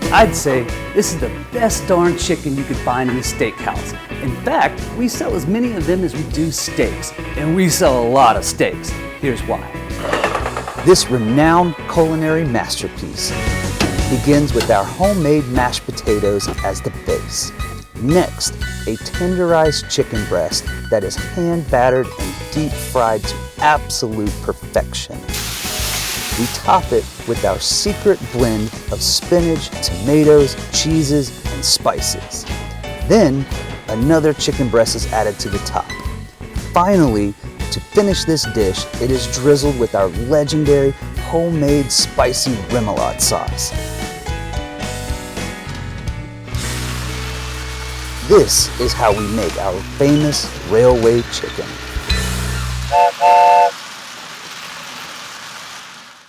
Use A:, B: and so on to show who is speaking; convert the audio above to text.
A: I'd say this is the best darn chicken you could find in a steakhouse. In fact, we sell as many of them as we do steaks, and we sell a lot of steaks. Here's why. This renowned culinary masterpiece begins with our homemade mashed potatoes as the base. Next, a tenderized chicken breast that is hand battered and deep fried to absolute perfection. We top it with our secret blend of spinach, tomatoes, cheeses, and spices. Then, another chicken breast is added to the top. Finally, to finish this dish, it is drizzled with our legendary homemade spicy remoulade sauce. This is how we make our famous railway chicken.